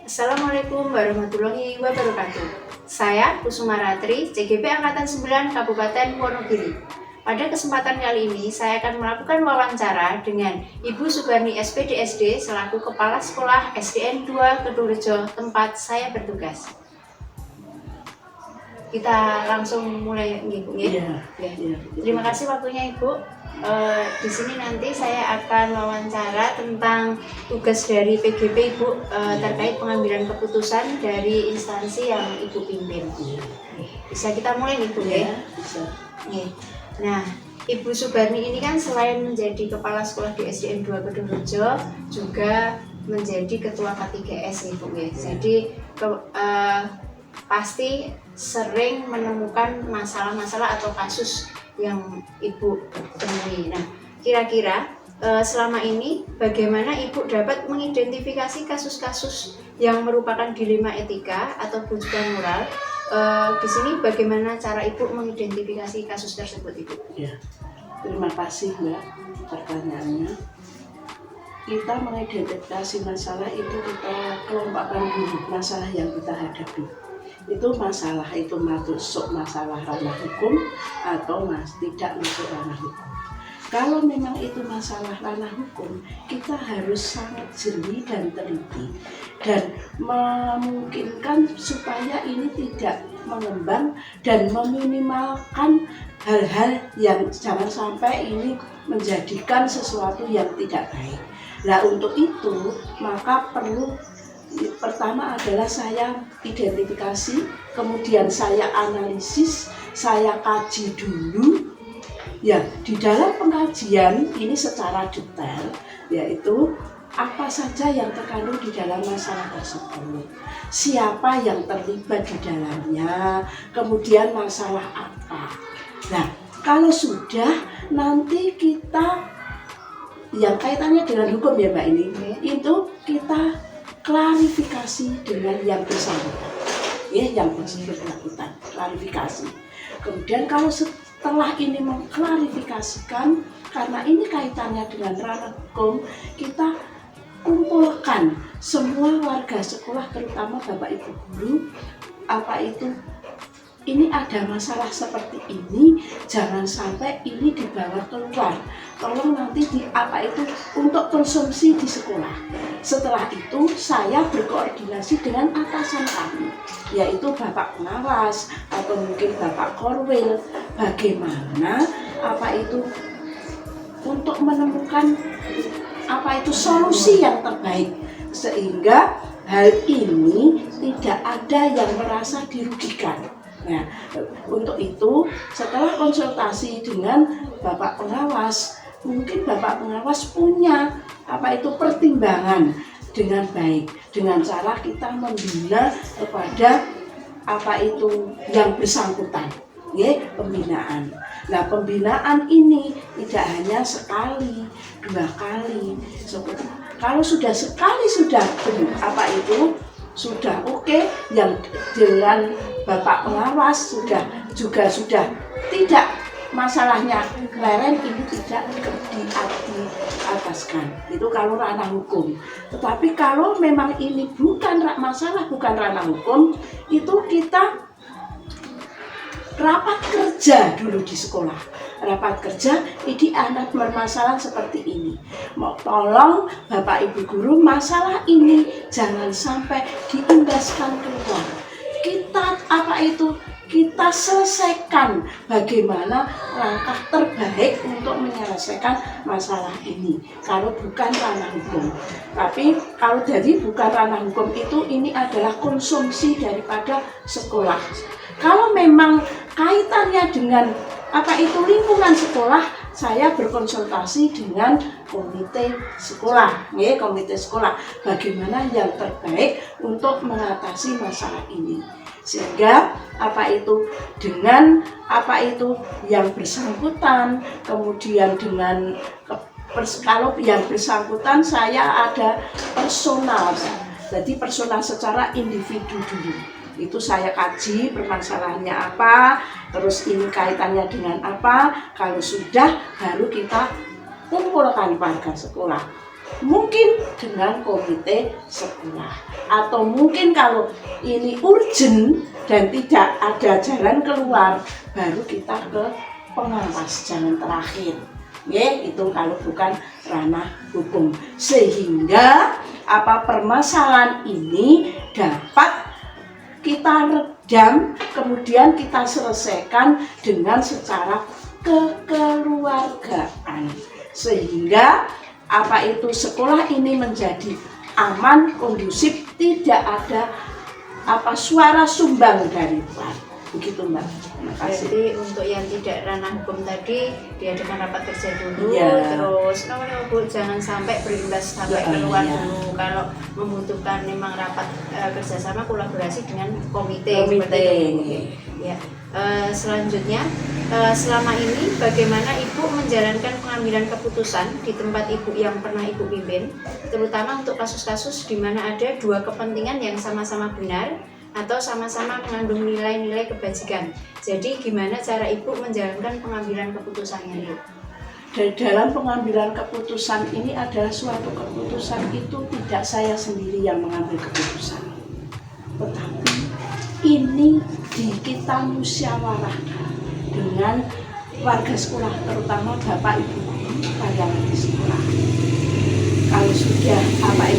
Assalamualaikum warahmatullahi wabarakatuh. Saya Kusuma Ratri, CGP Angkatan 9 Kabupaten Wonogiri. Pada kesempatan kali ini, saya akan melakukan wawancara dengan Ibu Subarni SPDSD selaku Kepala Sekolah SDN 2 Kedungrejo, tempat saya bertugas. Kita langsung mulai, Ibu. Iya. Terima kasih waktunya, Ibu. Di sini nanti saya akan wawancara tentang tugas dari PGP, Ibu, terkait pengambilan keputusan dari instansi yang Ibu pimpin. Bisa kita mulai, Ibu, ya? Bisa. Nah, Ibu Subarni ini kan selain menjadi kepala sekolah di SDN 2 Kedungrejo, juga menjadi ketua K3S, Ibu, ya. Jadi pasti sering menemukan masalah-masalah atau kasus yang Ibu temui. Nah, kira-kira selama ini bagaimana Ibu dapat mengidentifikasi kasus-kasus yang merupakan dilema etika atau bujukan moral? Di sini bagaimana cara Ibu mengidentifikasi kasus tersebut, Ibu? Ya. Terima kasih, Mbak, pertanyaannya. Kita mengidentifikasi masalah itu kita kelompokkan dulu masalah yang kita hadapi. Itu masalah itu masuk masalah ranah hukum atau tidak masuk ranah hukum. Kalau memang itu masalah ranah hukum, kita harus sangat jeli dan teliti dan memungkinkan supaya ini tidak mengembang dan meminimalkan hal-hal yang jangan sampai ini menjadikan sesuatu yang tidak baik. Nah, untuk itu maka perlu pertama adalah saya identifikasi, kemudian saya analisis, saya kaji dulu. Ya, di dalam pengkajian ini secara detail, yaitu apa saja yang terkandung di dalam masalah tersebut, siapa yang terlibat di dalamnya, kemudian masalah apa. Nah, kalau sudah nanti kita yang kaitannya dengan hukum ya Mbak ini, itu kita klarifikasi dengan yang bersangkutan, ya, yang bersangkutan, klarifikasi. Kemudian kalau setelah ini mengklarifikasikan, karena ini kaitannya dengan ranah hukum, kita kumpulkan semua warga sekolah, terutama Bapak Ibu guru, apa itu, ini ada masalah seperti ini, jangan sampai ini dibawa keluar. Tolong nanti untuk konsumsi di sekolah. Setelah itu saya berkoordinasi dengan atasan kami, yaitu Bapak Pengawas atau mungkin Bapak Korwil, bagaimana untuk menemukan solusi yang terbaik sehingga hal ini tidak ada yang merasa dirugikan. Nah, untuk itu setelah konsultasi dengan Bapak Pengawas, mungkin Bapak Pengawas punya pertimbangan dengan baik, dengan cara kita membina kepada yang bersangkutan, ya, pembinaan. Nah, pembinaan ini tidak hanya sekali, 2 kali. Kalau sudah sekali sudah sudah oke, yang dengan Bapak Pengawas sudah tidak masalahnya leren, ini tidak diataskan. Itu kalau ranah hukum. Tetapi kalau memang ini bukan ranah hukum, itu kita rapat kerja dulu di sekolah. Rapat kerja, ini anak bermasalah seperti ini. Tolong Bapak Ibu guru, masalah ini jangan sampai diimbaskan keluar. Kita selesaikan bagaimana langkah terbaik untuk menyelesaikan masalah ini. Kalau bukan ranah hukum. Tapi kalau jadi bukan ranah hukum itu, ini adalah konsumsi daripada sekolah. Kalau memang kaitannya dengan lingkungan sekolah, saya berkonsultasi dengan komite sekolah, ya, komite sekolah, bagaimana yang terbaik untuk mengatasi masalah ini. Sehingga dengan yang bersangkutan, kemudian dengan kalau yang bersangkutan saya ada personal, jadi personal secara individu dulu. Itu saya kaji permasalahannya apa, terus ini kaitannya dengan apa. Kalau sudah, baru kita kumpulkan warga sekolah. mungkin dengan komite sekolah, atau mungkin kalau ini urgent dan tidak ada jalan keluar, baru kita ke pengawas jalan terakhir. Itu kalau bukan ranah hukum, sehingga permasalahan ini dapat kita redam, kemudian kita selesaikan dengan secara kekeluargaan, sehingga sekolah ini menjadi aman, kondusif, tidak ada suara sumbang dari luar. Begitu Mbak. Terima kasih. Jadi untuk yang tidak ranah hukum tadi diadakan rapat kerja dulu, terus Bu jangan sampai berimbas sampai keluar dulu. Kalau membutuhkan memang rapat kerjasama kolaborasi dengan komite. Seperti itu. Ya. Selanjutnya, selama ini bagaimana Ibu menjalankan pengambilan keputusan di tempat Ibu yang pernah Ibu pimpin, terutama untuk kasus-kasus di mana ada dua kepentingan yang sama-sama benar atau sama-sama mengandung nilai-nilai kebajikan. Jadi gimana cara Ibu menjalankan pengambilan keputusannya Ibu? Dalam pengambilan keputusan ini adalah suatu keputusan itu tidak saya sendiri yang mengambil keputusan, tetapi ini kita musyawarahkan dengan warga sekolah, terutama Bapak Ibu karyawan di sekolah. Kalau sudah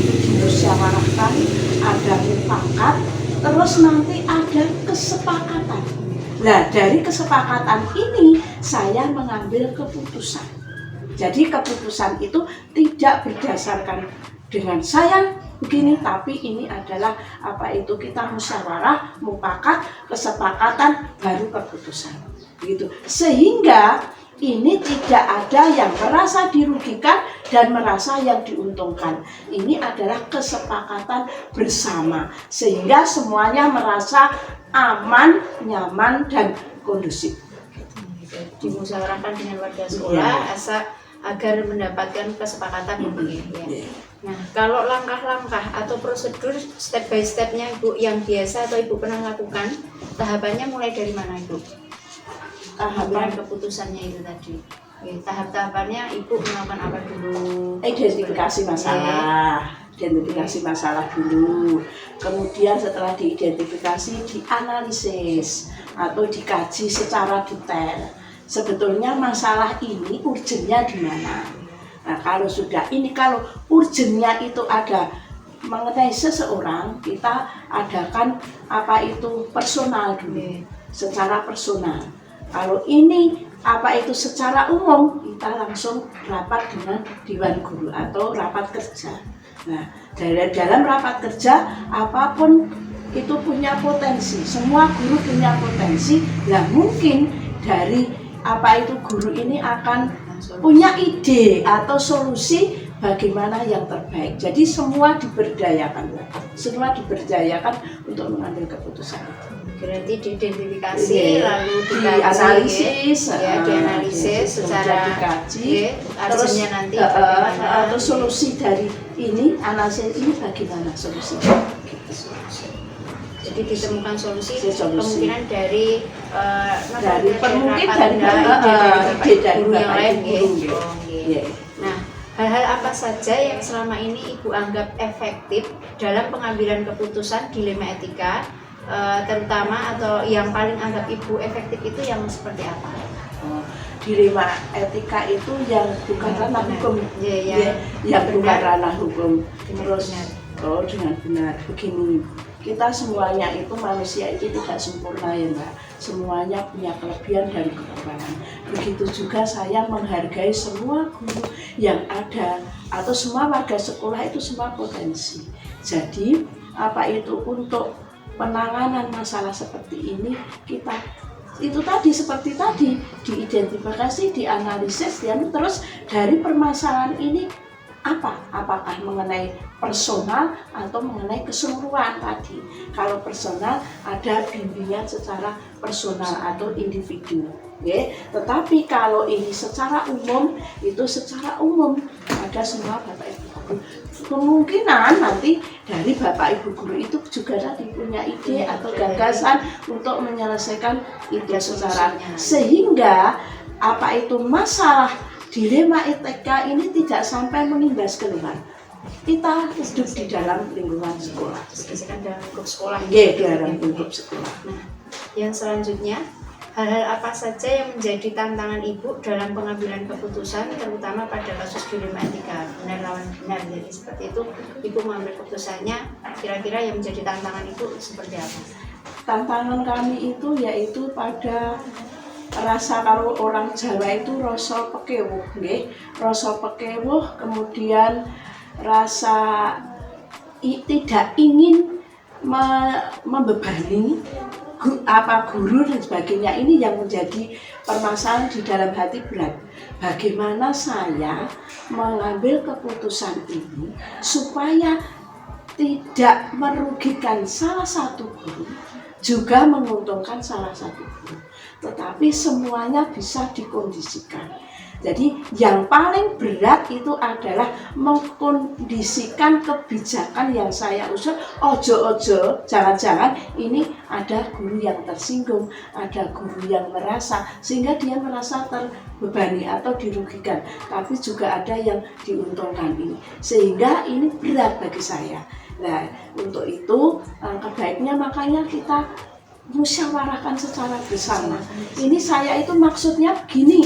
dimusyawarahkan, ada mufakat, terus nanti ada kesepakatan. Nah, dari kesepakatan ini saya mengambil keputusan. Jadi keputusan itu tidak berdasarkan dengan saya begini, tapi ini adalah kita musyawarah, mufakat, kesepakatan, baru keputusan. Gitu. Sehingga ini tidak ada yang merasa dirugikan dan merasa yang diuntungkan. Ini adalah kesepakatan bersama, sehingga semuanya merasa aman, nyaman, dan kondusif. Dimusyawarahkan dengan warga sekolah agar mendapatkan kesepakatan ini. Nah, kalau langkah-langkah atau prosedur step by stepnya Ibu yang biasa atau Ibu pernah lakukan, tahapannya mulai dari mana Ibu? Tahapan keputusannya itu tadi. Tahap-tahapannya Ibu melakukan apa dulu? Identifikasi masalah. Identifikasi masalah dulu. Kemudian setelah diidentifikasi, dianalisis atau dikaji secara detail. Sebetulnya masalah ini urgennya di mana? Nah, kalau urgennya itu ada mengenai seseorang, kita adakan personal dulu, secara personal. Kalau ini secara umum, kita langsung rapat dengan Dewan Guru atau rapat kerja. Nah, dalam rapat kerja apapun itu punya potensi, semua guru punya potensi. Nah, mungkin dari guru ini akan punya ide atau solusi bagaimana yang terbaik. Jadi semua diberdayakan untuk mengambil keputusan. Berarti diidentifikasi, lalu dianalisis secara dikaji, terus nanti atau solusi dari ini, analisis ini bagaimana solusinya. Jadi ditemukan solusi kemungkinan dari guru yang lain. Nah, hal-hal apa saja yang selama ini Ibu anggap efektif dalam pengambilan keputusan dilema etika, terutama atau yang paling anggap Ibu efektif itu yang seperti apa? Dilema etika itu yang bukan ranah hukum, yang bukan ranah hukum. Terus dengan benar begini. Kita semuanya itu manusia itu tidak sempurna ya Mbak. Semuanya punya kelebihan dan kekurangan. Begitu juga saya menghargai semua guru yang ada atau semua warga sekolah itu semua potensi. Jadi untuk penanganan masalah seperti ini kita itu tadi seperti tadi diidentifikasi, dianalisis, dan terus dari permasalahan ini apakah mengenai personal atau mengenai keseluruhan tadi. Kalau personal ada bimbingan secara personal atau individu, tetapi kalau ini secara umum ada semua Bapak Ibu guru. Kemungkinan nanti dari Bapak Ibu guru itu juga tadi punya ide atau gagasan untuk menyelesaikan ide secara, sehingga masalah dilema etika ini tidak sampai mengimbas keluar. Kita hidup di dalam lingkungan sekolah. Diselesaikan dalam lingkup sekolah. Dalam lingkup sekolah. Nah, yang selanjutnya, hal-hal apa saja yang menjadi tantangan ibu dalam pengambilan keputusan, terutama pada kasus dilema etika, benar lawan benar. Jadi seperti itu, ibu mengambil keputusannya, kira-kira yang menjadi tantangan ibu seperti apa? Tantangan kami itu yaitu pada rasa, kalau orang Jawa itu rasa pekewuh, nggih. Rasa pekewuh, kemudian rasa tidak ingin membebani guru dan sebagainya. Ini yang menjadi permasalahan di dalam hati berat. Bagaimana saya mengambil keputusan ini supaya tidak merugikan salah satu guru, juga menguntungkan salah satu guru, tetapi semuanya bisa dikondisikan. Jadi yang paling berat itu adalah mengkondisikan kebijakan yang saya usul. Ojo-ojo, jangan-jangan ini ada guru yang tersinggung, ada guru yang merasa, sehingga dia merasa terbebani atau dirugikan, tapi juga ada yang diuntungkan ini, sehingga ini berat bagi saya. Nah, untuk itu kebaiknya makanya kita musyawarahkan secara bersama. Ini saya itu maksudnya begini.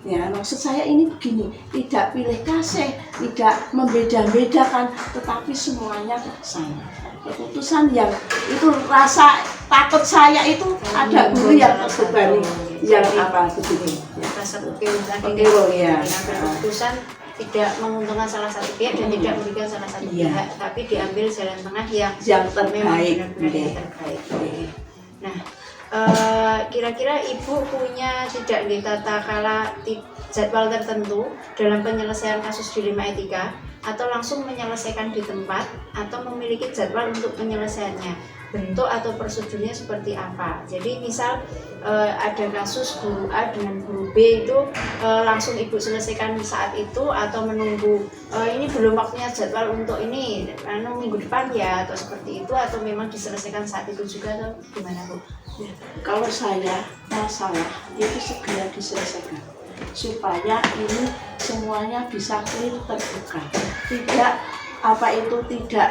Ya, maksud saya ini begini, tidak pilih kasih, tidak membeda-bedakan, tetapi semuanya sama. Keputusan yang itu rasa takut saya itu ada guru yang terbebani, yang apa begini. Rasa pekewuh ya. Keputusan tidak menguntungkan salah satu pihak dan tidak merugikan salah satu pihak, tapi diambil jalan tengah yang terbaik. Terbaik. Nah, kira-kira ibu punya tidak tata kala jadwal tertentu dalam penyelesaian kasus dilema etika, atau langsung menyelesaikan di tempat, atau memiliki jadwal untuk penyelesaiannya, bentuk atau prosedurnya seperti apa? Jadi misal ada kasus guru A dengan guru B itu langsung ibu selesaikan saat itu, atau menunggu ini belum waktunya jadwal untuk ini minggu depan ya, atau seperti itu, atau memang diselesaikan saat itu juga, atau gimana Bu? Ya, kalau saya masalah itu segera diselesaikan supaya ini semuanya bisa clear, terbuka, tidak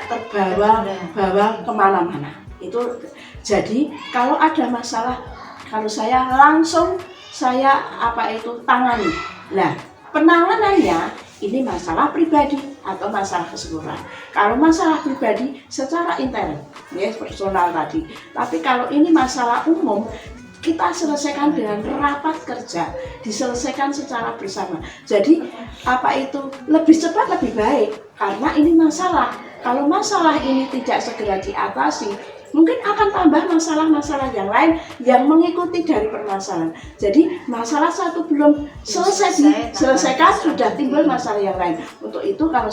terbawa kemana-mana. Itu jadi kalau ada masalah, kalau saya langsung tangani. Nah, penanganannya ini masalah pribadi atau masalah keseluruhan. Kalau masalah pribadi secara intern, ya personal tadi. Tapi kalau ini masalah umum, kita selesaikan dengan rapat kerja, diselesaikan secara bersama. Jadi lebih cepat lebih baik, karena ini masalah. Kalau masalah ini tidak segera diatasi, mungkin akan tambah masalah-masalah yang lain yang mengikuti dari permasalahan. Jadi masalah satu belum selesai diselesaikan, sudah timbul masalah yang lain. Untuk itu kalau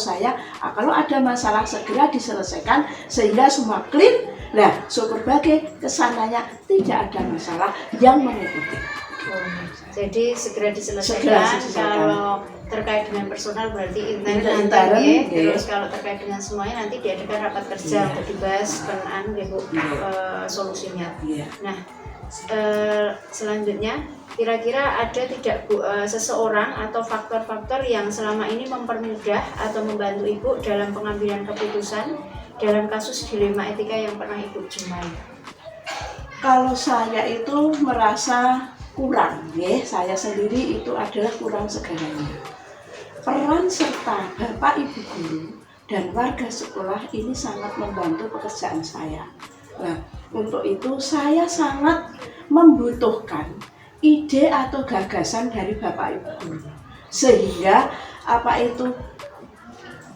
ada masalah segera diselesaikan sehingga semua clear. Nah, syukur bagai kesananya tidak ada masalah yang mengikuti. Jadi segera diselesaikan. Kalau terkait dengan personal berarti intern, terus kalau terkait dengan semuanya nanti diadakan rapat kerja untuk dibahas solusinya. Nah, selanjutnya kira-kira ada tidak Bu, seseorang atau faktor-faktor yang selama ini mempermudah atau membantu Ibu dalam pengambilan keputusan dalam kasus dilema etika yang pernah Ibu jumpai? Kalau saya itu merasa kurang, saya sendiri itu adalah kurang segalanya. Peran serta Bapak Ibu guru dan warga sekolah ini sangat membantu pekerjaan saya. Nah, untuk itu saya sangat membutuhkan ide atau gagasan dari Bapak Ibu guru, sehingga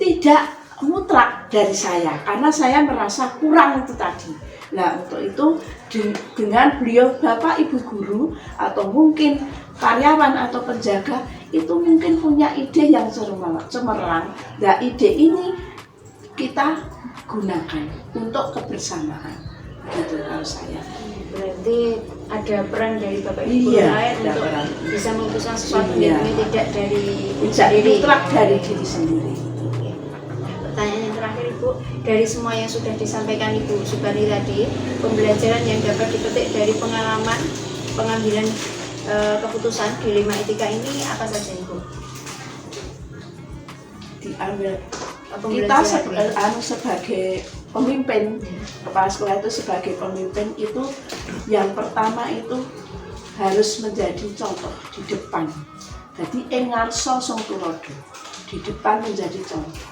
tidak mutlak dari saya, karena saya merasa kurang itu tadi. Nah, untuk itu dengan beliau Bapak Ibu guru atau mungkin karyawan atau penjaga itu mungkin punya ide yang cemerlang. Nah, ide ini kita gunakan untuk kebersamaan. Gitu kalau saya. Berarti ada peran dari Bapak Ibu lain untuk bisa memutuskan sesuatu yang tidak mutlak dari diri sendiri. Pertanyaan yang terakhir Ibu, dari semua yang sudah disampaikan Ibu Subari tadi, pembelajaran yang dapat dipetik dari pengalaman pengambilan keputusan dilema etika ini apa saja Ibu? diambil. Kita Pembelajaran. sebagai pemimpin, kepala sekolah itu sebagai pemimpin itu yang pertama itu harus menjadi contoh di depan. Jadi ing ngarsa sing tulodo, di depan menjadi contoh.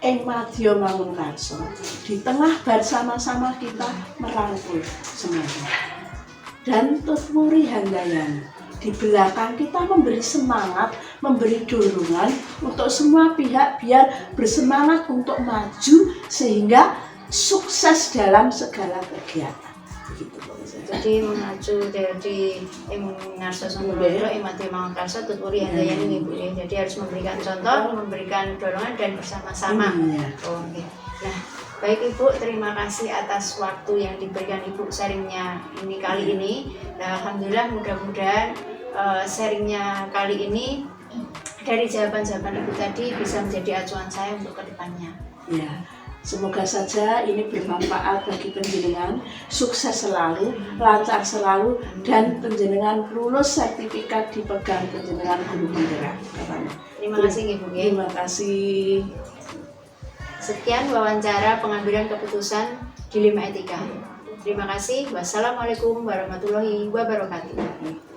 Ing madya mangun karsa, di tengah bersama-sama kita merangkul semuanya. Dan tutwuri handayani, di belakang kita memberi semangat, memberi dorongan untuk semua pihak biar bersemangat untuk maju sehingga sukses dalam segala kegiatan. Begitu. Jadi mengacu dari ngarsa sanggulodo, mati mangun karsa, tutwuri handayani nih Bu. Jadi harus memberikan contoh, memberikan dorongan dan bersama-sama. Oke. Nah, baik Ibu, terima kasih atas waktu yang diberikan Ibu sharingnya ini kali ini. Nah, alhamdulillah mudah-mudahan sharingnya kali ini dari jawaban-jawaban Ibu tadi bisa menjadi acuan saya untuk kedepannya. Ya. Semoga saja ini bermanfaat bagi penjenengan, sukses selalu, lancar selalu, dan penjenengan lulus sertifikat dipegang penjenengan guru penggerak. Terima kasih Ibu. Terima kasih. Sekian wawancara pengambilan keputusan Dilema Etika. Terima kasih. Wassalamualaikum warahmatullahi wabarakatuh.